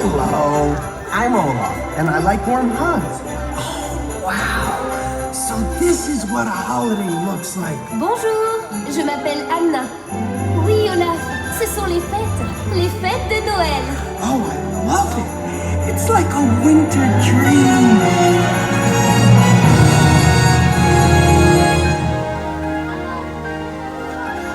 Hello, I'm Olaf, and I like warm hugs. Oh, wow. So this is what a holiday looks like. Bonjour, je m'appelle Anna. Oui, Olaf, ce sont les fêtes de Noël. Oh, I love it. It's like a winter dream.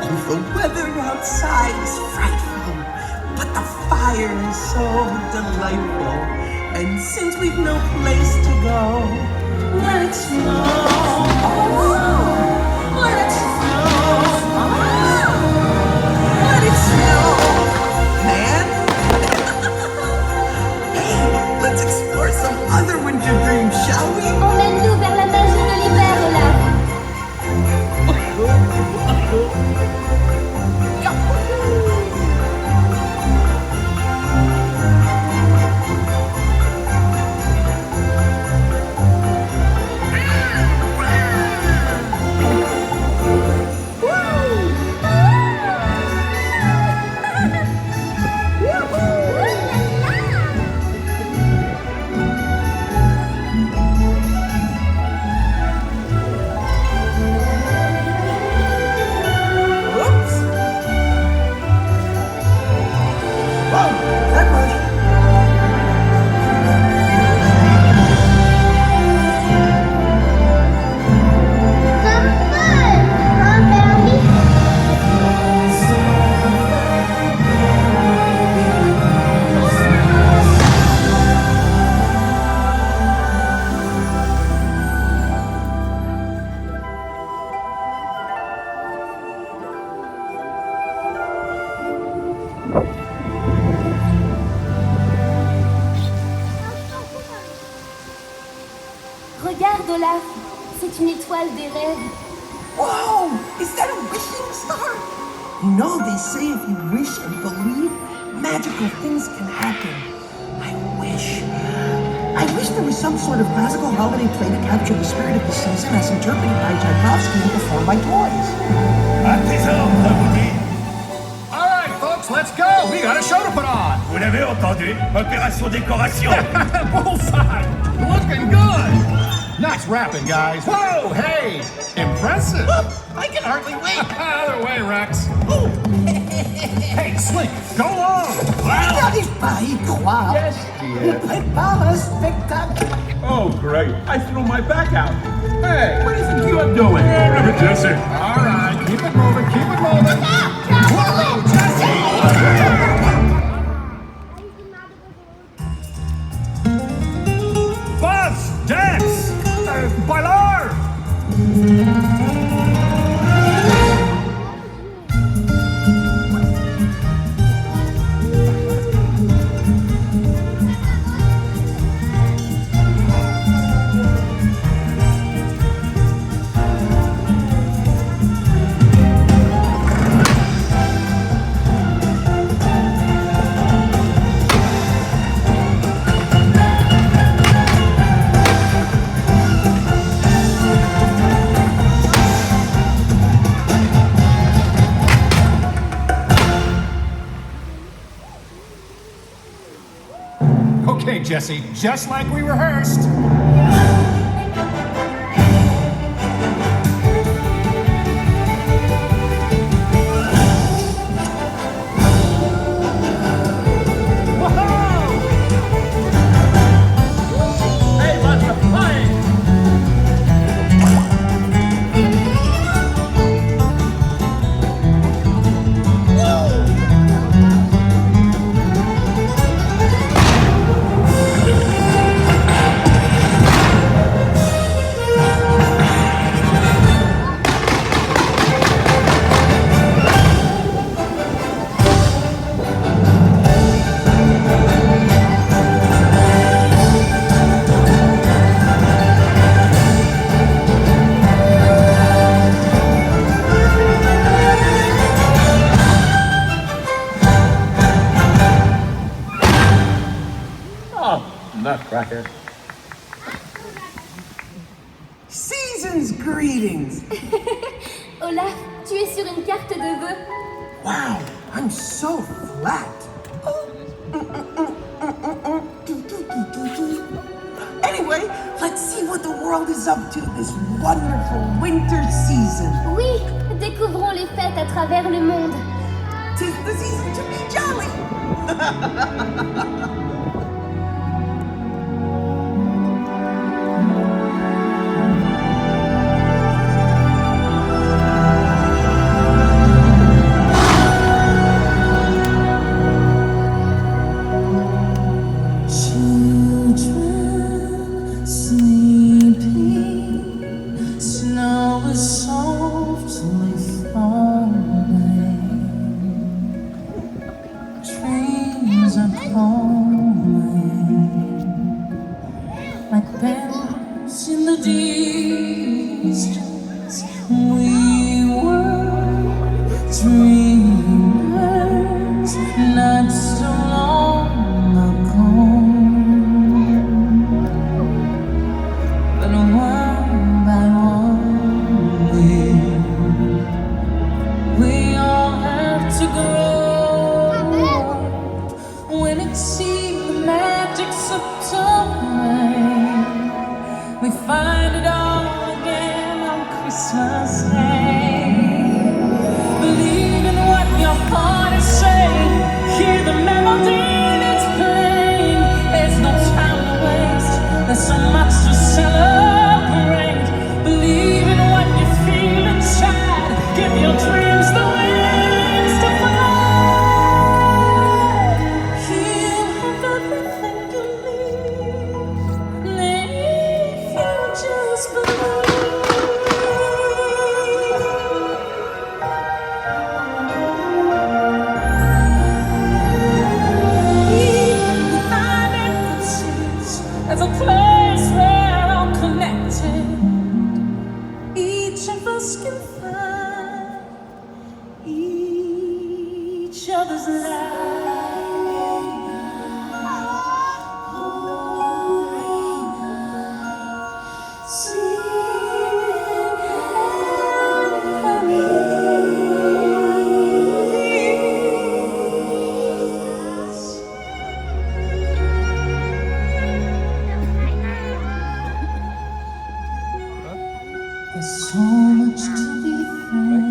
Oh, the weather outside is frightful, but the fire is so delightful. And since we've no place to go, let it snow. Let it snow. Let it snow. Man. Hey, let's explore some other winter dreams, shall we? Emmène-nous vers la magie de l'hiver, Olaf. Regarde, Olaf, c'est une étoile des rêves. Whoa! Is that a wishing star? You know, they say if you wish and believe, magical things can happen. I wish there was some sort of classical holiday play to capture the spirit of the season as interpreted by Tchaikovsky and performed by toys. All right, folks, let's go. We got a show to put on. Vous l'avez entendu? Opération décoration. Bullseye. Looking good. Nice rapping, guys. Whoa, hey. Impressive. I can hardly wait. Other way, Rex. Hey, Slink, go on. Il n'arrive pas à y croire. Yes, Il prépare un spectacle. Oh, great. I threw my back out. Hey, what do you think you're doing? Remember, Jesse. All right, keep it moving, keep it moving. Whoa, Jesse. Buzz, dance. Bailar. Okay, Jesse, just like we rehearsed. Hey, what's the flying? Nutcracker. Season's greetings. Olaf, tu es sur une carte de vœux. Wow, I'm so flat. world is up to this wonderful winter season. Oui, découvrons les fêtes à travers le monde. 'Tis the season to be jolly. Children sleeping, snow is softly falling, dreams are calling, like bells in the distance. We were dreamers not so long ago. But one by one, we all have to grow. When it seemed the magic slipped away, we find it all again on Christmas Day. Believe in what your heart is saying. Hear the melody that's playing. There's no time to waste. There's so much to celebrate. Believe in what you feel inside. Give your dreams the wings to fly. You'll have everything you need if you just believe. There's a place where all connected, each of us can find each other's There's so much to be thankful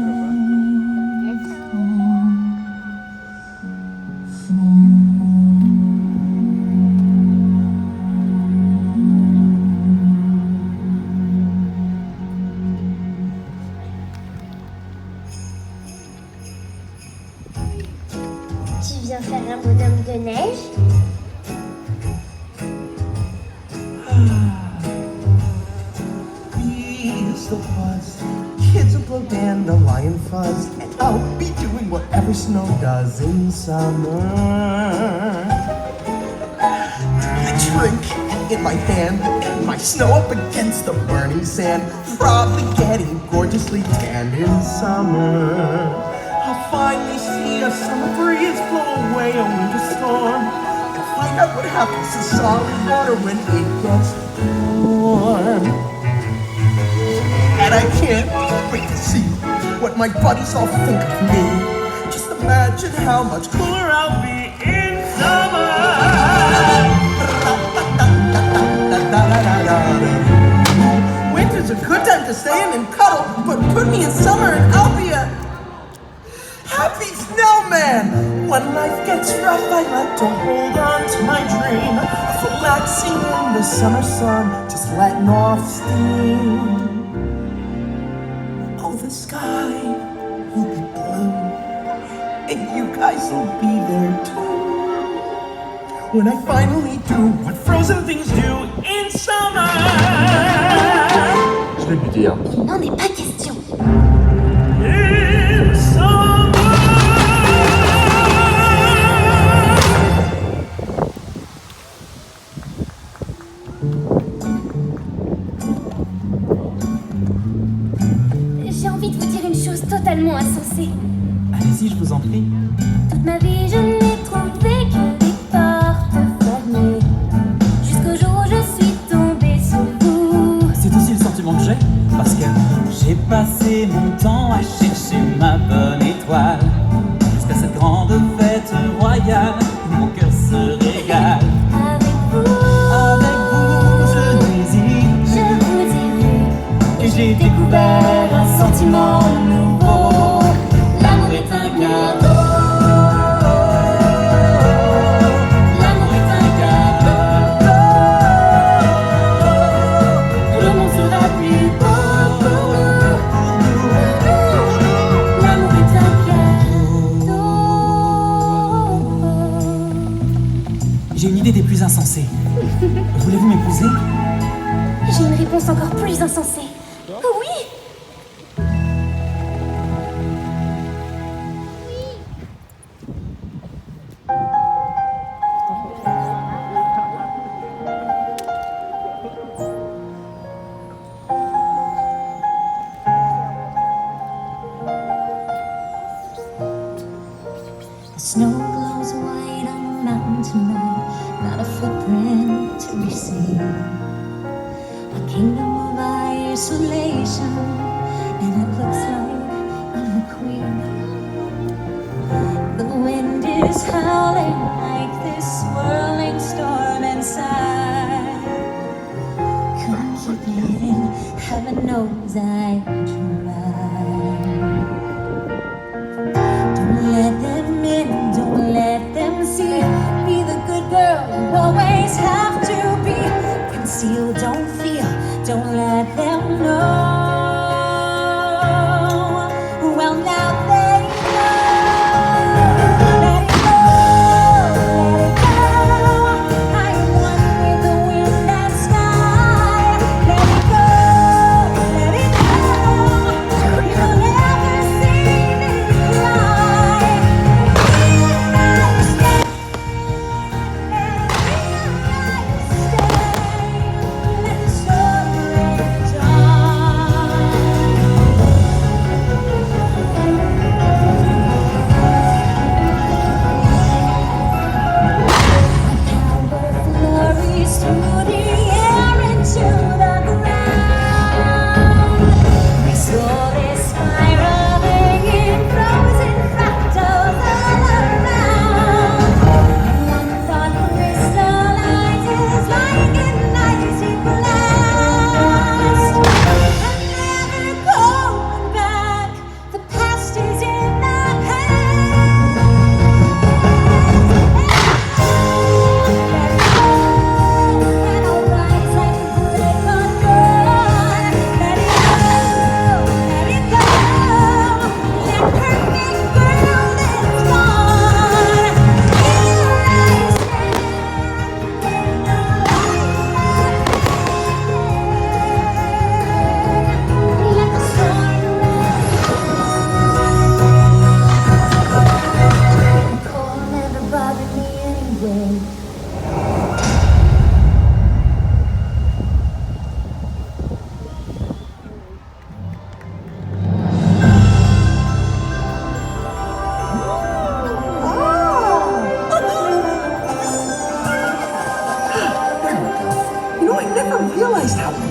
Tu viens faire un bonhomme de neige? Bees the buzz, kids will blow dandelion fuzz, and I'll be doing whatever snow does in summer. The drink in my hand, and my snow up against the burning sand, probably getting gorgeously tanned in summer. I'll finally see a summer breeze blow away a winter storm, and find out what happens to solid water when it gets warm. And I can't wait to see what my buddies all think of me. Just imagine how much cooler I'll be in summer. Winter's a good time to stay in and cuddle, but put me in summer and I'll be a happy snowman. When life gets rough, I like to hold on to my dream of relaxing in the summer sun, just letting off steam. The sky will be blue, and you guys will be there too. When I finally do what frozen things do in summer. Je vais lui dire. Il n'en est pas question. In summer. J'ai envie de vous dire une chose totalement insensée. Allez-y, je vous en prie. Toute ma vie, je n'ai trouvé que des portes fermées. Jusqu'au jour où je suis tombée sur vous. C'est aussi le sentiment que j'ai, parce que j'ai passé mon temps à chercher ma bonne étoile. Jusqu'à cette grande fête royale, où mon cœur se régale. Avec vous, Avec vous, je désire. je vous J'ai une idée des plus insensées. Voulez-vous m'épouser? J'ai une réponse encore plus insensée. Oui! The snow glows white on the mountain tonight, not a footprint to be seen. A kingdom of isolation, and it looks like I'm the queen. The wind is howling like this swirling storm inside. Couldn't keep it in, heaven knows I tried. Don't let them in, don't let them see. Be the good girl you always have to be. Conceal, don't feel, don't let them know. Well, now they know. Let it go, let it go. I am one with the wind and sky. Let it go, let it go. You'll never see me cry. Let the story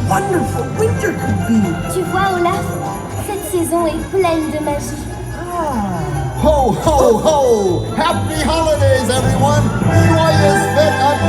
wonderful winter could be. Tu vois, Olaf, cette saison est pleine de magie. Ho, ho, ho! Happy holidays, everyone! Joyeuses fêtes à